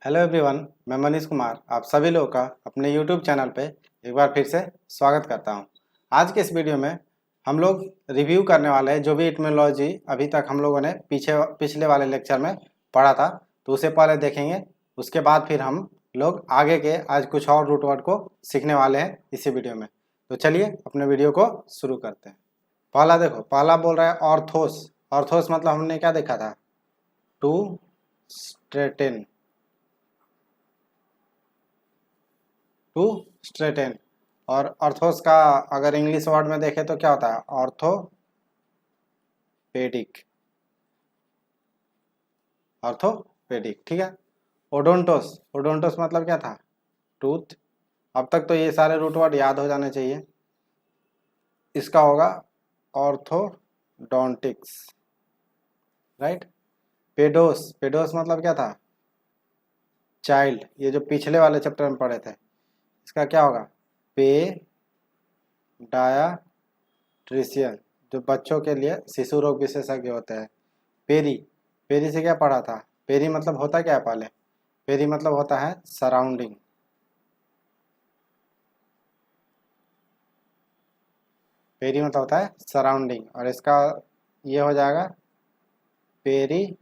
Hello everyone, मैं मनीष कुमार आप सभी लोगों का अपने यूट्यूब चैनल पे एक बार फिर से स्वागत करता हूं। आज के इस वीडियो में हम लोग रिव्यू करने वाले हैं जो भी इटिमोलॉजी अभी तक हम लोगों ने पिछले वाले लेक्चर में पढ़ा था, तो उसे पहले देखेंगे। उसके बाद फिर हम लोग आगे के आज कुछ और रूट वर्ड को सीखने वाले हैं इसी वीडियो में। तो चलिए अपने वीडियो को शुरू करते हैं। पहला देखो, पहला बोल रहा है ऑर्थोस। ऑर्थोस मतलब हमने क्या देखा था? To straighten, to straighten. और ऑर्थोस का अगर इंग्लिश वर्ड में देखें तो क्या होता है? ऑर्थोपेडिक, ऑर्थोपेडिक, ठीक है। ओडोंटोस, ओडोंटोस मतलब क्या था? टूथ। अब तक तो ये सारे रूट वर्ड याद हो जाने चाहिए। इसका होगा ऑर्थोडोंटिक्स, राइट। पेडोस, पेडोस मतलब क्या था? चाइल्ड। ये जो पिछले वाले चैप्टर में पढ़े थे, इसका क्या होगा? पेडायाट्रिशियन, जो बच्चों के लिए शिशु रोग विशेषज्ञ होते हैं। पेरी, पेरी से क्या पढ़ा था? पेरी मतलब होता क्या है पहले? पेरी मतलब होता है सराउंडिंग। पेरी मतलब होता है सराउंडिंग, और इसका ये हो जाएगा पेरीडोंटिक्स।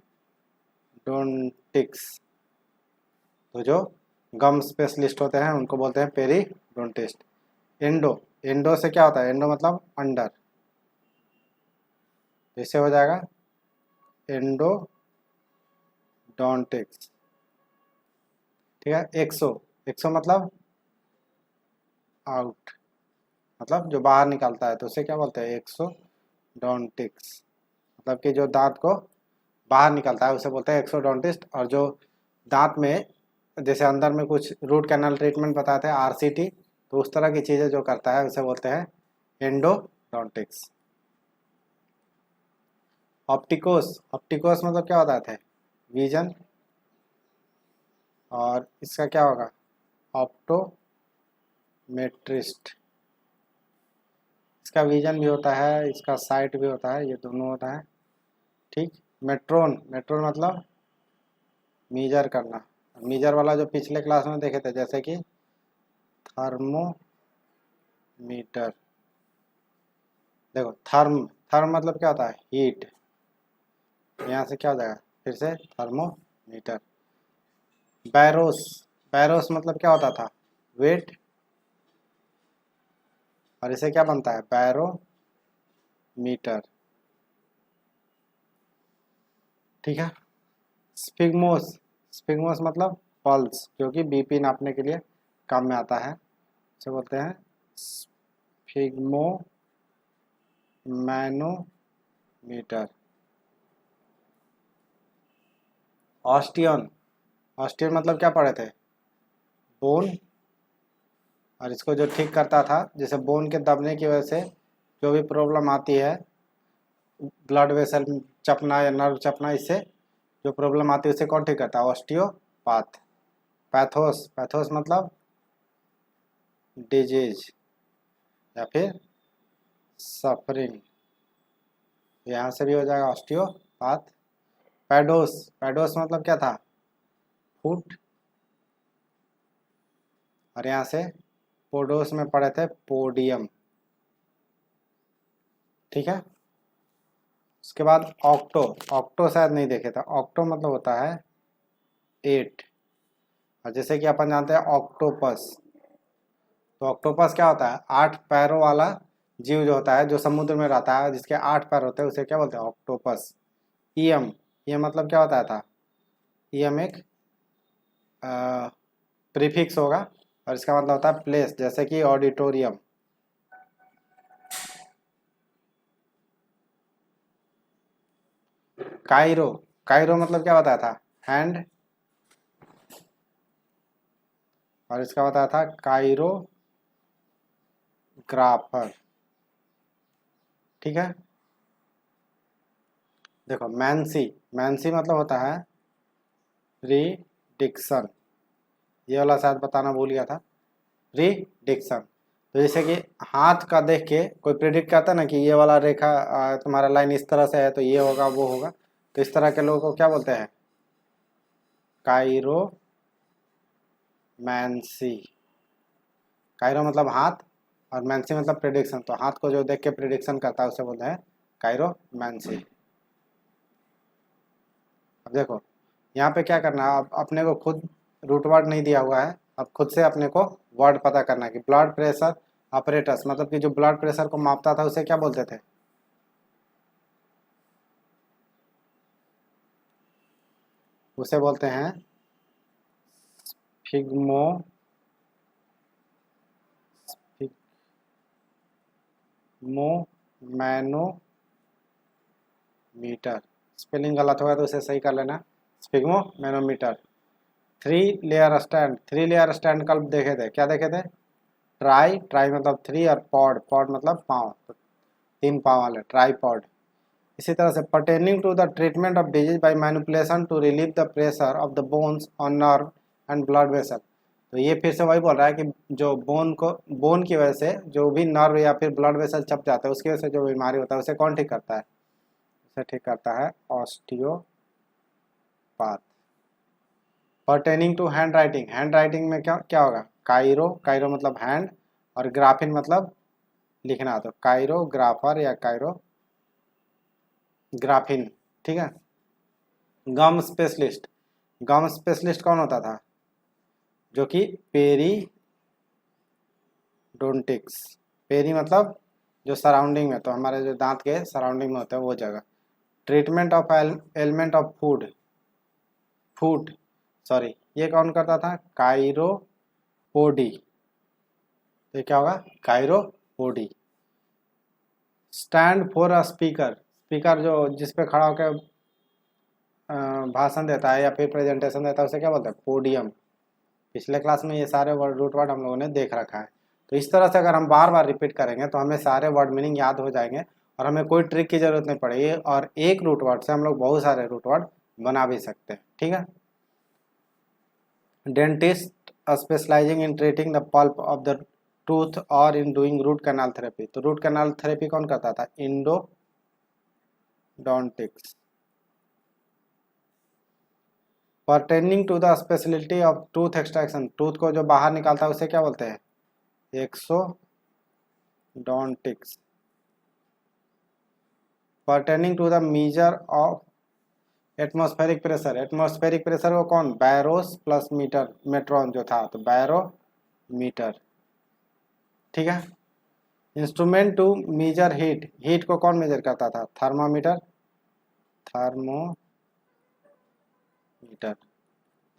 तो जो गम स्पेशलिस्ट होते हैं उनको बोलते हैं पेरीडोंटिस्ट। एंडो, एंडो से क्या होता है? एंडो मतलब अंडर, इससे हो जाएगा एंडोडोंटिक्स, ठीक है। एक्सो, एक्सो मतलब आउट, मतलब जो बाहर निकलता है, तो उसे क्या बोलते हैं? एक्सोडोंटिक्स। मतलब कि जो दांत को बाहर निकलता है उसे बोलते हैं एक्सोडोंटिस्ट। और जो दांत में जैसे अंदर में कुछ रूट कैनल ट्रीटमेंट बताते हैं, आरसीटी, तो उस तरह की चीज़ें जो करता है उसे बोलते हैं एंडोडोंटिक्स। ऑप्टिकोस, ऑप्टिकोस मतलब क्या होता है? विजन। और इसका क्या होगा? ऑप्टोमेट्रिस्ट। इसका विजन भी होता है, इसका साइट भी होता है, ये दोनों होता है, ठीक। मेट्रोन, मेट्रोन मतलब मीजर करना। मीजर वाला जो पिछले क्लास में देखे थे, जैसे कि थर्मोमीटर। देखो थर्म, थर्म मतलब क्या होता है? हीट। यहाँ से क्या हो जाएगा? फिर से थर्मोमीटर। बैरोस, बैरोस मतलब क्या होता था? वेट। और इसे क्या बनता है? बैरोमीटर, ठीक है। स्पिग्मोस, स्पिग्मोस मतलब पल्स, जो कि बीपी नापने के लिए काम में आता है, उसे बोलते हैं स्पिग्मोमैनोमीटर। ऑस्टियन, ऑस्टियन मतलब क्या पढ़े थे? बोन। और इसको जो ठीक करता था, जैसे बोन के दबने की वजह से जो भी प्रॉब्लम आती है, ब्लड वेसल चपना या नर्व चपना, इससे जो प्रॉब्लम आती है उसे कौन ठीक करता है? ऑस्टियोपाथ। पैथोस, पैथोस मतलब डिजीज या फिर सफरिंग, यहाँ से भी हो जाएगा ऑस्टियोपाथ। पैडोस, पैडोस मतलब क्या था? फुट। और यहाँ से पोडोस में पढ़े थे पोडियम, ठीक है। उसके बाद ऑक्टो, ऑक्टो शायद नहीं देखे था। ऑक्टो मतलब होता है 8। और जैसे कि अपन जानते हैं ऑक्टोपस, तो ऑक्टोपस क्या होता है? 8 पैरों वाला जीव जो होता है, जो समुद्र में रहता है, जिसके 8 पैर होते हैं, उसे क्या बोलते हैं? ऑक्टोपस। ईएम, ये मतलब क्या होता था? ईएम एक प्रीफिक्स होगा, और इसका मतलब होता है प्लेस, जैसे कि ऑडिटोरियम। काइरो, काइरो मतलब क्या बताया था? हैंड। और इसका बताया था काइरोग्राफर, ठीक है। देखो मैंसी, मैंसी मतलब होता है प्रीडिक्शन। ये वाला शायद बताना भूल गया था, प्रीडिक्शन। तो जैसे कि हाथ का देख के कोई प्रिडिक्ट करता है ना कि ये वाला रेखा तुम्हारा लाइन इस तरह से है तो ये होगा वो होगा, तो इस तरह के लोगों को क्या बोलते हैं? काइरोग्राफर, मैंसी। कायरो मतलब हाथ और मैंसी मतलब प्रिडिक्शन, तो हाथ को जो देख के प्रिडिक्शन करता है उसे बोलते हैं कायरोमैंसी। अब देखो यहाँ पे क्या करना है, अब अपने को खुद रूट वर्ड नहीं दिया हुआ है, अब खुद से अपने को वर्ड पता करना है कि ब्लड प्रेशर ऑपरेटर्स, मतलब कि जो ब्लड प्रेशर को मापता था उसे क्या बोलते थे? उसे बोलते हैं फिग्मो मैनोमीटर। स्पेलिंग गलत होगा तो उसे सही कर लेना, स्पिग्मो मैनोमीटर। थ्री लेयर स्टैंड कल देखे थे, क्या देखे थे? ट्राई मतलब थ्री और पॉड मतलब पाँव, तो 3 पाँव वाले ट्राईपॉड। इसी तरह से pertaining to the treatment of disease by manipulation to relieve the pressure of the bones on nerve and blood vessel. तो ये फिर से वही बोल रहा है कि जो बोन की वजह से जो भी नर्व या फिर ब्लड वेसल चप जाता है उसकी वजह से जो बीमारी होता है उसे कौन ठीक करता है? उसे ठीक करता है osteopath. Pertaining to handwriting में क्या क्या होगा? काइरो मतलब हैंड और ग्राफिन मतलब लिखना, तो काइरोग्राफर या काइरोग्राफिन। ठीक है। गम स्पेशलिस्ट कौन होता था? जो कि पेरीडोंटिक्स। पेरी मतलब जो सराउंडिंग में, तो हमारे जो दांत के सराउंडिंग में होता है वो जगह। Treatment of element of food sorry, ये कौन करता था? काइरोपोडी। तो क्या होगा? काइरोपोडी। स्टैंड फॉर अ स्पीकर जो जिस पे खड़ा होकर भाषण देता है या फिर प्रेजेंटेशन देता है उसे क्या बोलते हैं? पोडियम। पिछले क्लास में ये सारे रूट वर्ड हम लोगों ने देख रखा है। तो इस तरह से अगर हम बार बार रिपीट करेंगे तो हमें सारे वर्ड मीनिंग याद हो जाएंगे और हमें कोई ट्रिक की जरूरत नहीं पड़ेगी, और एक रूट वर्ड से हम लोग बहुत सारे रूट वर्ड बना भी सकते हैं। ठीक है। Dentist specializing in treating the pulp of the tooth और in doing root canal therapy. तो रूट कैनाल थेरेपी कौन करता था? Endodontics. Pertaining to the speciality of tooth extraction, tooth को जो बाहर निकालता है उसे क्या बोलते हैं? Exodontics. Pertaining to the measure of atmospheric pressure को कौन? बैरोस प्लस मीटर मेट्रॉन जो था, तो बैरोमीटर। ठीक है। इंस्ट्रूमेंट टू मेजर हीट को कौन मेजर करता था? थर्मोमीटर।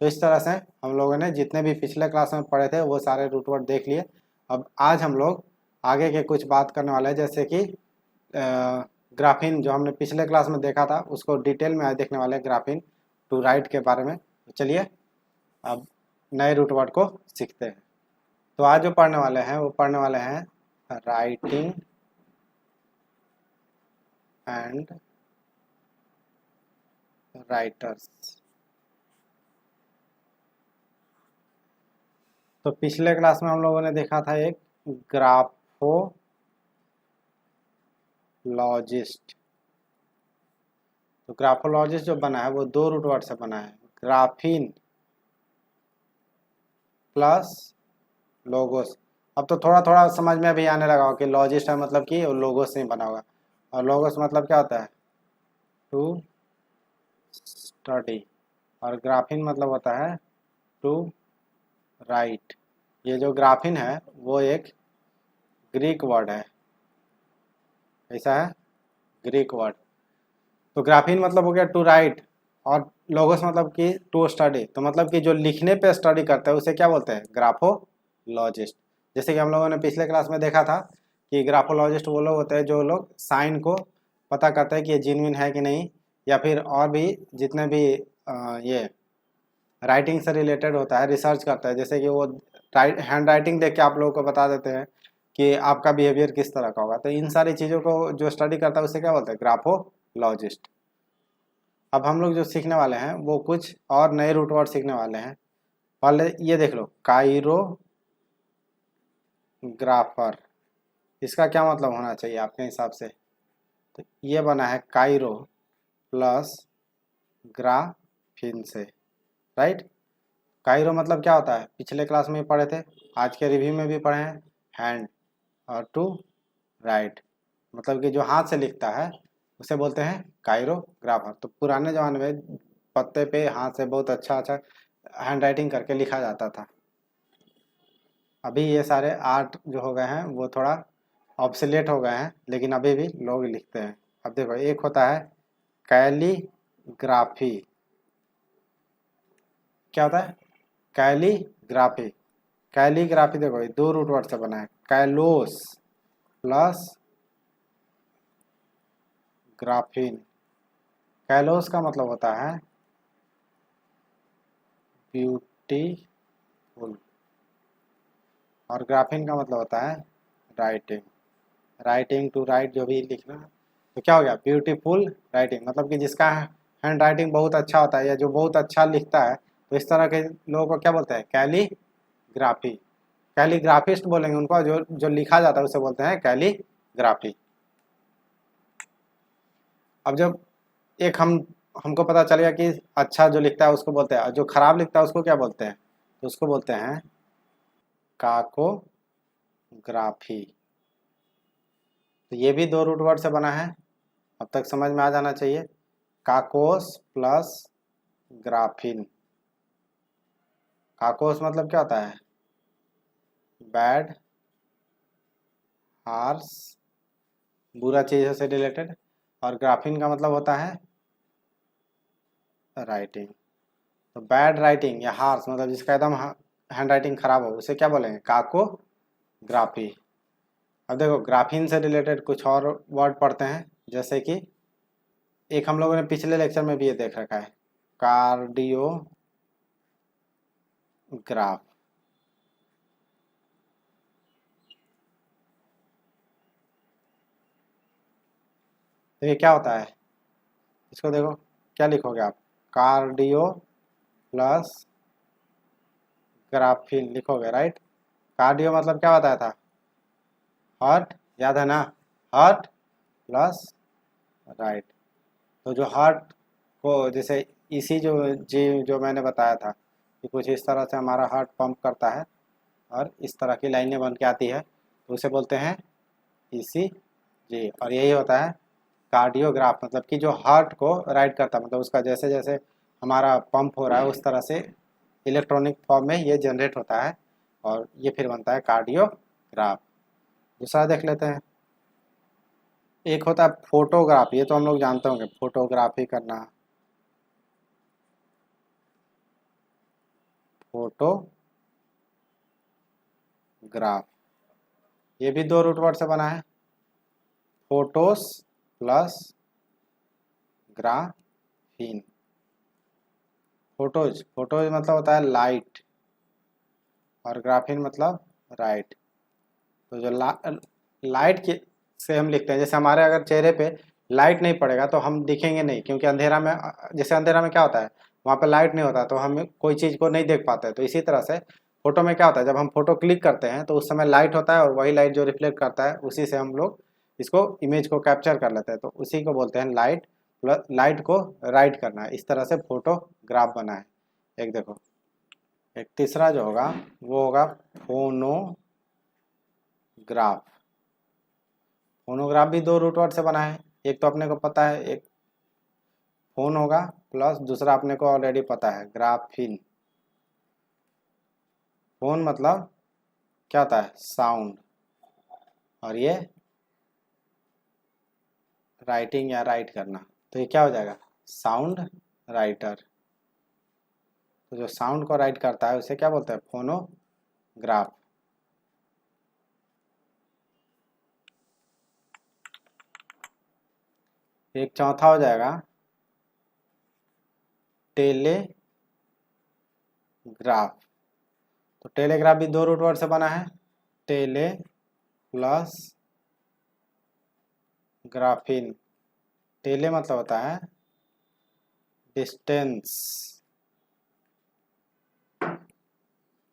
तो इस तरह से हम लोगों ने जितने भी पिछले क्लास में पढ़े थे वो सारे रूट वर्ड देख लिए। अब आज हम लोग आगे के कुछ बात करने वाले हैं, जैसे कि ग्राफिन जो हमने पिछले क्लास में देखा था उसको डिटेल में आज देखने वाले हैं, ग्राफिन टू राइट के बारे में। तो चलिए अब नए रूट वर्ड को सीखते हैं। तो आज जो पढ़ने वाले हैं वो पढ़ने वाले हैं राइटिंग एंड राइटर्स। तो पिछले क्लास में हम लोगों ने देखा था एक ग्राफोलॉजिस्ट। तो ग्राफोलॉजिस्ट जो बना है वो 2 रूट वर्ड से बना है, ग्राफीन प्लस लोगोस। अब तो थोड़ा थोड़ा समझ में भी आने लगा हो कि लॉजिस्ट है मतलब कि लोगोस से ही बना होगा, और लोगोस मतलब क्या होता है? टू स्टडी, और ग्राफीन मतलब होता है टू राइट। ये जो ग्राफीन है वो एक ग्रीक वर्ड है, ऐसा है ग्रीक वर्ड। तो ग्राफीन मतलब हो गया टू राइट, और लोगोस मतलब कि टू स्टडी, तो मतलब कि जो लिखने पे स्टडी करता है उसे क्या बोलते हैं? ग्राफोलॉजिस्ट। जैसे कि हम लोगों ने पिछले क्लास में देखा था कि ग्राफोलॉजिस्ट वो लोग होते हैं जो लोग साइन को पता करते हैं कि ये जेन्युइन है कि नहीं, या फिर और भी जितने भी ये राइटिंग से रिलेटेड होता है रिसर्च करता है। जैसे कि वो हैंड राइटिंग देख के आप लोगों को बता देते हैं कि आपका बिहेवियर किस तरह का होगा। तो इन सारी चीज़ों को जो स्टडी करता है उसे क्या बोलते हैं? ग्राफोलॉजिस्ट। अब हम लोग जो सीखने वाले हैं वो कुछ और नए रूट वर्ड सीखने वाले हैं। पहले ये देख लो, काइरोग्राफर, इसका क्या मतलब होना चाहिए आपके हिसाब से? तो ये बना है काइरो प्लस ग्राफिन से, राइट। काइरो मतलब क्या होता है, पिछले क्लास में पढ़े थे, आज के रिव्यू में भी पढ़े हैं, हैंड, और टू राइट मतलब कि जो हाथ से लिखता है उसे बोलते हैं काइरोग्राफर। तो पुराने ज़माने में पत्ते पे हाथ से बहुत अच्छा अच्छा हैंड राइटिंग करके लिखा जाता था। अभी ये सारे आर्ट जो हो गए हैं वो थोड़ा ऑब्सोलेट हो गए हैं, लेकिन अभी भी लोग लिखते हैं। अब देखो, एक होता है कैलीग्राफी। क्या होता है? कैलीग्राफी। कैलीग्राफी देखो, ये दो रूट वर्ड से बना है, कैलोस प्लस ग्राफीन। कैलोस का मतलब होता है ब्यूटीफुल, और ग्राफीन का मतलब होता है राइटिंग। राइटिंग टू राइट, जो भी लिखना। तो क्या हो गया? ब्यूटीफुल राइटिंग मतलब कि जिसका हैंड राइटिंग बहुत अच्छा होता है या जो बहुत अच्छा लिखता है, तो इस तरह के लोगों को क्या बोलते हैं? कैलीग्राफी। कैलीग्राफिस्ट बोलेंगे उनको, जो जो लिखा जाता है उसे बोलते हैं कैलीग्राफी। अब जब एक हमको पता चल गया कि अच्छा जो लिखता है उसको बोलते हैं, और जो खराब लिखता है उसको क्या बोलते हैं? तो उसको बोलते हैं काकोग्राफी। तो ये भी दो रूट वर्ड से बना है, अब तक समझ में आ जाना चाहिए। काकोस प्लस ग्राफीन। काकोस मतलब क्या होता है? बैड, हार्स, बुरा चीज़ों से रिलेटेड, और ग्राफीन का मतलब होता है राइटिंग। तो बैड राइटिंग या हार्स मतलब जिसका एकदम हैंड राइटिंग खराब हो उसे क्या बोलेंगे? काकोग्राफी। अब देखो, ग्राफीन से रिलेटेड कुछ और वर्ड पढ़ते हैं, जैसे कि एक हम लोगों ने पिछले लेक्चर में भी ये देख रखा है, कार्डियोग्राफ। तो ये क्या होता है? इसको देखो, क्या लिखोगे आप? कार्डियो प्लस ग्राफीन लिखोगे, राइट। कार्डियो मतलब क्या बताया था? हार्ट, याद है ना? Heart plus right. तो जो हार्ट को जैसे इसी जो जी जो मैंने बताया था कि कुछ इस तरह से हमारा हार्ट पंप करता है और इस तरह की लाइनें बन के आती है, तो उसे बोलते हैं इसी जी। और यही होता है कार्डियोग्राफ, मतलब कि जो हार्ट को राइट करता है, मतलब उसका जैसे जैसे हमारा पंप हो रहा है उस तरह से इलेक्ट्रॉनिक फॉर्म में ये जनरेट होता है, और ये फिर बनता है कार्डियोग्राफ। दूसरा देख लेते हैं। एक होता है फोटोग्राफ, ये तो हम लोग जानते होंगे, फोटोग्राफी करना। फोटोग्राफ ये भी दो रूट वर्ड से बना है, photos plus graphene. Photos, photos मतलब होता है लाइट, और ग्राफीन मतलब राइट। तो जो लाइट के से हम लिखते हैं, जैसे हमारे अगर चेहरे पे लाइट नहीं पड़ेगा तो हम दिखेंगे नहीं, क्योंकि अंधेरा में, जैसे अंधेरा में क्या होता है, वहाँ पे लाइट नहीं होता तो हम कोई चीज़ को नहीं देख पाते। तो इसी तरह से फोटो में क्या होता है, जब हम फोटो क्लिक करते हैं तो उस समय लाइट होता है, और वही लाइट जो रिफ्लेक्ट करता है उसी से हम लोग इसको इमेज को कैप्चर कर लेते हैं, तो उसी को बोलते हैं लाइट। प्लस लाइट को राइट करना है, इस तरह से फोटोग्राफ बना है। एक देखो, एक तीसरा जो होगा वो होगा फोनोग्राफ। फोनोग्राफ भी दो रूट वर्ड से बना है, एक तो अपने को पता है, एक फोन होगा, प्लस दूसरा अपने को ऑलरेडी पता है ग्राफीन। फोन मतलब क्या होता है? साउंड, और ये राइटिंग या राइट करना, तो ये क्या हो जाएगा? Sound writer. तो जो साउंड को राइट करता है उसे क्या बोलते हैं? फोनोग्राफ। एक चौथा हो जाएगा टेलीग्राफ। तो टेलीग्राफ भी दो रूट वर्ड से बना है, टेले प्लस ग्राफीन। टेले मतलब होता है डिस्टेंस,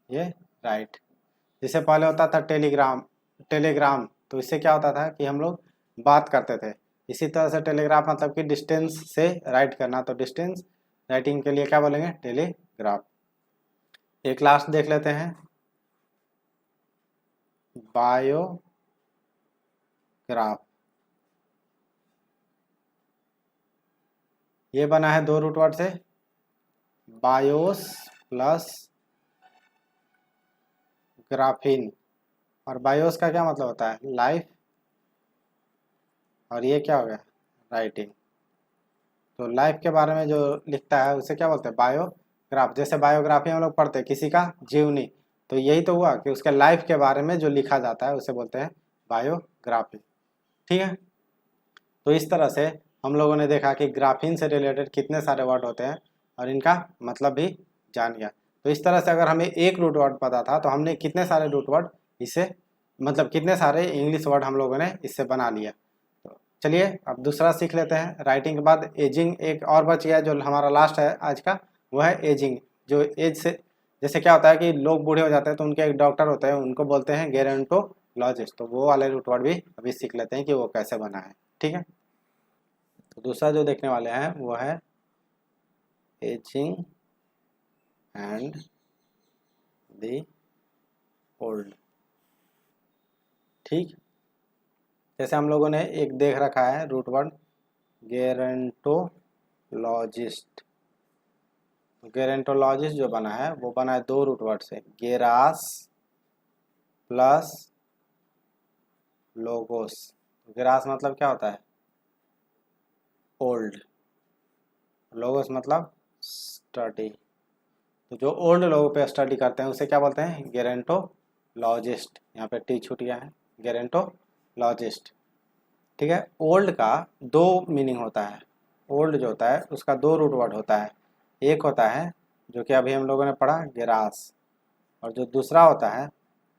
ये राइट। जिससे पहले होता था टेलीग्राम, टेलीग्राम, तो इससे क्या होता था कि हम लोग बात करते थे। इसी तरह से टेलीग्राफ मतलब कि डिस्टेंस से राइट करना, तो डिस्टेंस राइटिंग के लिए क्या बोलेंगे? टेलीग्राफ। एक लास्ट देख लेते हैं, बायोग्राफ। ये बना है दो रूट वर्ड से, बायोस प्लस ग्राफीन। और बायोस का क्या मतलब होता है, लाइफ, और ये क्या हो गया, राइटिंग। तो लाइफ के बारे में जो लिखता है उसे क्या बोलते हैं, बायोग्राफ। जैसे बायोग्राफी हम लोग पढ़ते हैं किसी का जीवनी, तो यही तो हुआ कि उसके लाइफ के बारे में जो लिखा जाता है उसे बोलते हैं बायोग्राफी। ठीक है, तो इस तरह से हम लोगों ने देखा कि ग्राफीन से रिलेटेड कितने सारे वर्ड होते हैं और इनका मतलब भी जान गया। तो इस तरह से अगर हमें एक रूट वर्ड पता था तो हमने कितने सारे रूट वर्ड इससे, मतलब कितने सारे इंग्लिश वर्ड हम लोगों ने इससे बना लिया। तो चलिए अब दूसरा सीख लेते हैं। राइटिंग के बाद एजिंग एक और बच गया जो हमारा लास्ट है आज का, वो है एजिंग। जो एज से, जैसे क्या होता है कि लोग बूढ़े हो जाते हैं तो उनके एक डॉक्टर होते हैं, उनको बोलते हैं गेरोंटोलॉजिस्ट। तो वो वाले रूट वर्ड भी अभी सीख लेते हैं कि वो कैसे बना है। ठीक है, तो दूसरा जो देखने वाले हैं वो है एजिंग एंड द ओल्ड। ठीक, जैसे हम लोगों ने एक देख रखा है रूट वर्ड गेरेंटोलॉजिस्ट। गेरेंटोलॉजिस्ट जो बना है वो बना है दो रूट वर्ड से, गेरास प्लस लोगोस। गेरास मतलब क्या होता है, ओल्ड, लोगोस मतलब स्टडी। तो जो ओल्ड लोगों पे स्टडी करते हैं उसे क्या बोलते हैं, गेरेंटोलॉजिस्ट। यहाँ पे टी छूट गया है, गेरेंटोलॉजिस्ट। ठीक है, ओल्ड का दो मीनिंग होता है। ओल्ड जो होता है उसका दो रूट वर्ड होता है। एक होता है जो कि अभी हम लोगों ने पढ़ा गेरास, और जो दूसरा होता है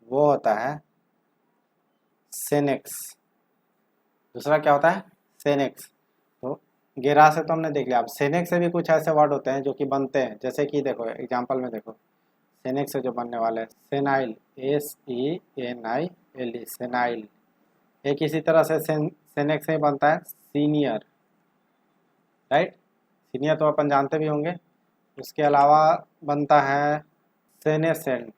वो होता है सेनेक्स। दूसरा क्या होता है, सेनेक्स। तो गेरास से तो हमने देख लिया, अब सेनेक्स से भी कुछ ऐसे वर्ड होते हैं जो कि बनते हैं। जैसे कि देखो एग्जाम्पल में देखो, सेनेक्स से जो बनने वाले हैं, सेनाइल, SENILE, सेनाइल। एक इसी तरह से सेनेक्स से बनता है सीनियर, राइट। सीनियर तो अपन जानते भी होंगे। उसके अलावा बनता है सेनेसेंट,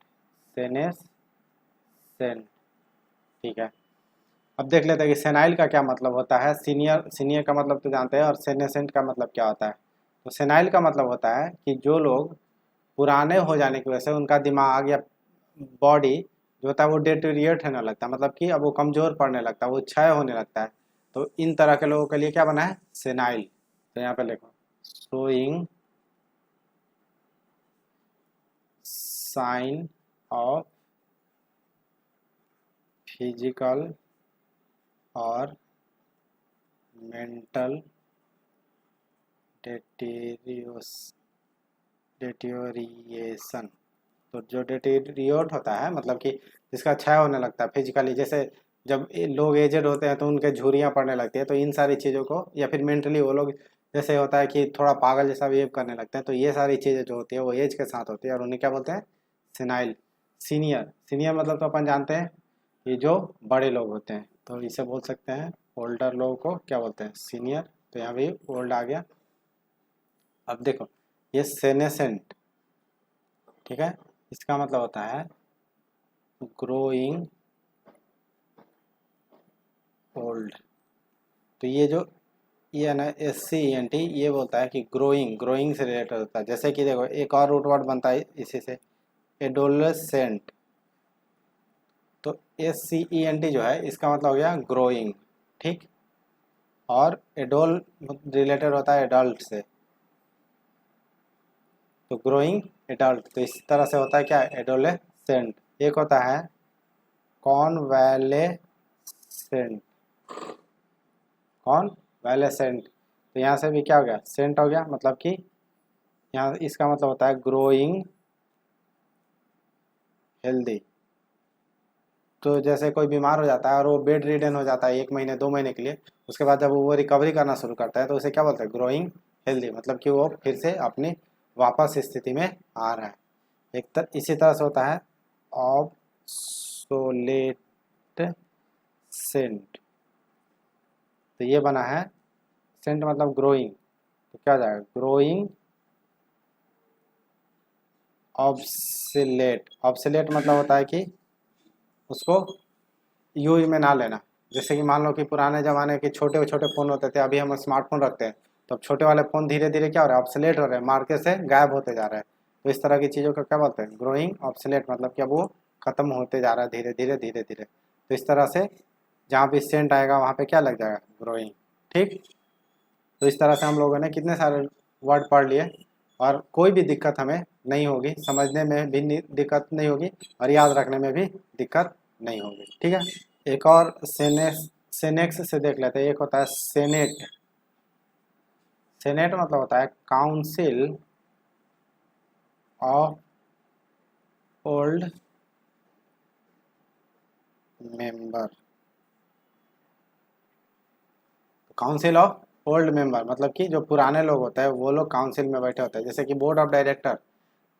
सेनेसेंट। ठीक है, अब देख लेते हैं कि सेनाइल का क्या मतलब होता है। सीनियर, सीनियर का मतलब तो जानते हैं, और सेनेसेंट का मतलब क्या होता है। तो सेनाइल का मतलब होता है कि जो लोग पुराने हो जाने की वजह से उनका दिमाग या बॉडी जो होता है वो डेटेरिएट होने लगता है, मतलब कि अब वो कमज़ोर पड़ने लगता है, वो क्षय होने लगता है। तो इन तरह के लोगों के लिए क्या बना है, सेनाइल। तो यहाँ पे लिखो, शोइंग साइन ऑफ फिजिकल और मेंटल डेटेरिएशन। तो जो डेटेरियोट होता है मतलब कि जिसका क्षय होने लगता है फिजिकली, जैसे जब लोग एजेड होते हैं तो उनके झुर्रियाँ पड़ने लगती है, तो इन सारी चीज़ों को, या फिर मेंटली वो लोग जैसे होता है कि थोड़ा पागल जैसा बिहेव करने लगते हैं, तो ये सारी चीज़ें जो होती है वो एज के साथ होती है, और उन्हें क्या बोलते हैं, सेनाइल। सीनियर, सीनियर मतलब तो अपन जानते हैं कि जो बड़े लोग होते हैं, तो इसे बोल सकते हैं ओल्डर लोगों को क्या बोलते हैं, सीनियर। तो यहाँ भी ओल्ड आ गया। अब देखो ये सेनेसेंट, ठीक है, इसका मतलब होता है ग्रोइंग ओल्ड। तो ये जो ये है ना, SCENT, ये बोलता है कि ग्रोइंग, ग्रोइंग से रिलेटेड होता है। जैसे कि देखो एक और रूट वर्ड बनता है इसी से, एडोलेसेंट। तो SCENT जो है इसका मतलब हो गया ग्रोइंग, ठीक। और एडोल रिलेटेड होता है एडल्ट से, तो ग्रोइंग एडल्ट। तो इस तरह से होता है क्या, एडोलेसेंट। एक होता है कॉन्वैलेसेंट, कॉन्वैलेसेंट। तो यहाँ से भी क्या हो गया, सेंट हो गया, मतलब कि यहाँ इसका मतलब होता है ग्रोइंग हेल्दी। तो जैसे कोई बीमार हो जाता है और वो बेड रिडन हो जाता है 1 महीने 2 महीने के लिए, उसके बाद जब वो रिकवरी करना शुरू करता है तो उसे क्या बोलते हैं, ग्रोइंग हेल्दी, मतलब कि वो फिर से अपनी वापस स्थिति में आ रहा है। इसी तरह से होता है ऑब्सोलेट सेंट। तो ये बना है सेंट मतलब ग्रोइंग, तो क्या हो जाएगा, ग्रोइंग ऑब्सोलेट। ऑब्सोलेट मतलब होता है कि उसको यूज में ना लेना। जैसे कि मान लो कि पुराने ज़माने के छोटे छोटे फ़ोन होते थे, अभी हम स्मार्टफोन रखते हैं, तो अब छोटे वाले फ़ोन धीरे धीरे क्या हो रहा है, ऑब्सोलेट हो रहे हैं, मार्केट से गायब होते जा रहे हैं। तो इस तरह की चीज़ों को क्या बोलते हैं, ग्रोइंग ऑब्सोलेट, मतलब कि अब वो ख़त्म होते जा रहा है धीरे धीरे धीरे धीरे। तो इस तरह से जहाँ भी सेंट आएगा वहाँ पे क्या लग जाएगा, ग्रोइंग। ठीक, तो इस तरह से हम लोगों ने कितने सारे वर्ड पढ़ लिए और कोई भी दिक्कत हमें नहीं होगी, समझने में भी दिक्कत नहीं होगी और याद रखने में भी दिक्कत नहीं होगी। ठीक है, एक और सेनेक्स से देख लेते हैं। एक होता है सेनेट। सेनेट मतलब होता है council of old member. Council of old member मतलब कि जो पुराने लोग होते हैं वो लोग काउंसिल में बैठे होते हैं। जैसे कि बोर्ड ऑफ डायरेक्टर,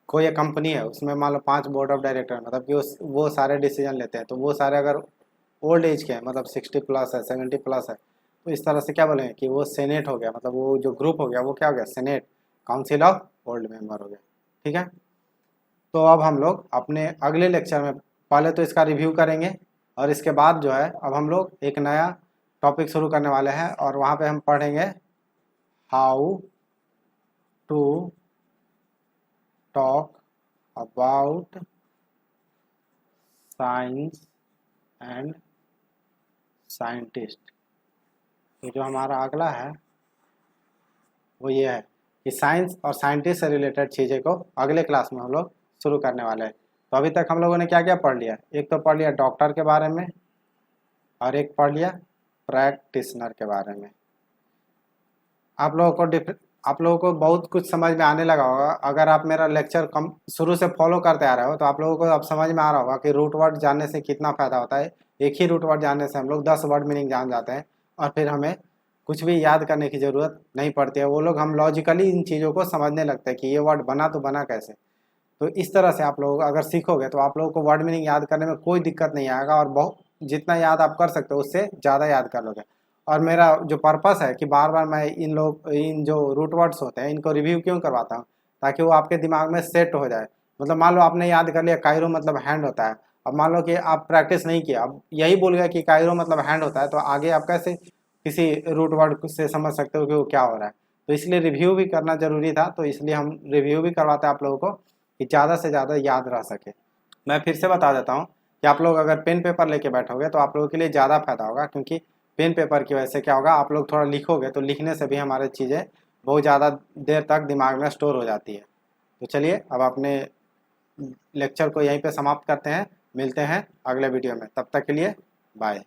कोई एक कंपनी है, उसमें मान लो 5 बोर्ड ऑफ डायरेक्टर, मतलब कि वो सारे डिसीजन लेते हैं। तो वो सारे अगर ओल्ड एज के हैं, मतलब 60 प्लस है, 70 प्लस है, तो इस तरह से क्या बोलेंगे कि वो सेनेट हो गया, मतलब वो जो ग्रुप हो गया वो क्या हो गया, senate, council of old member हो गया। ठीक है, तो अब हम लोग अपने अगले लेक्चर में पहले तो इसका रिव्यू करेंगे और इसके बाद जो है अब हम लोग एक नया टॉपिक शुरू करने वाले हैं और वहाँ पे हम पढ़ेंगे how to talk about science and scientist. तो जो हमारा अगला है वो ये है कि साइंस और साइंटिस्ट से रिलेटेड चीज़ें को अगले क्लास में हम लोग शुरू करने वाले हैं। तो अभी तक हम लोगों ने क्या क्या पढ़ लिया, एक तो पढ़ लिया डॉक्टर के बारे में और एक पढ़ लिया प्रैक्टिशनर के बारे में। आप लोगों को बहुत कुछ समझ में आने लगा होगा। अगर आप मेरा लेक्चर कम शुरू से फॉलो करते आ रहे हो तो आप लोगों को अब समझ में आ रहा होगा कि रूट वर्ड जानने से कितना फ़ायदा होता है। एक ही रूट वर्ड जानने से हम लोग 10 वर्ड मीनिंग जान जाते हैं और फिर हमें कुछ भी याद करने की ज़रूरत नहीं पड़ती है। वो लोग हम लॉजिकली इन चीज़ों को समझने लगते हैं कि ये वर्ड बना तो बना कैसे। तो इस तरह से आप लोग अगर सीखोगे तो आप लोगों को वर्ड मीनिंग याद करने में कोई दिक्कत नहीं आएगा और बहुत जितना याद आप कर सकते हो उससे ज़्यादा याद कर लोगे। और मेरा जो पर्पस है कि बार बार मैं इन जो रूट वर्ड्स होते हैं इनको रिव्यू क्यों करवाता हूँ, ताकि वो आपके दिमाग में सेट हो जाए। मतलब मान लो आपने याद कर लिया कायरो मतलब हैंड होता है, अब मान लो कि आप प्रैक्टिस नहीं किया, अब यही बोल गया कि कायरो मतलब हैंड होता है, तो आगे आप कैसे किसी रूट वर्ड से समझ सकते हो कि वो क्या हो रहा है। तो इसलिए रिव्यू भी करना ज़रूरी था, तो इसलिए हम रिव्यू भी करवाते हैं आप लोगों को कि ज़्यादा से ज़्यादा याद रह सके। मैं फिर से बता देता हूँ कि आप लोग अगर पेन पेपर लेके बैठोगे तो आप लोगों के लिए ज़्यादा फायदा होगा, क्योंकि पेन पेपर की वजह से क्या होगा, आप लोग थोड़ा लिखोगे तो लिखने से भी हमारे चीज़ें बहुत ज़्यादा देर तक दिमाग में स्टोर हो जाती है। तो चलिए अब अपने लेक्चर को यहीं पे समाप्त करते हैं, मिलते हैं अगले वीडियो में, तब तक के लिए बाय।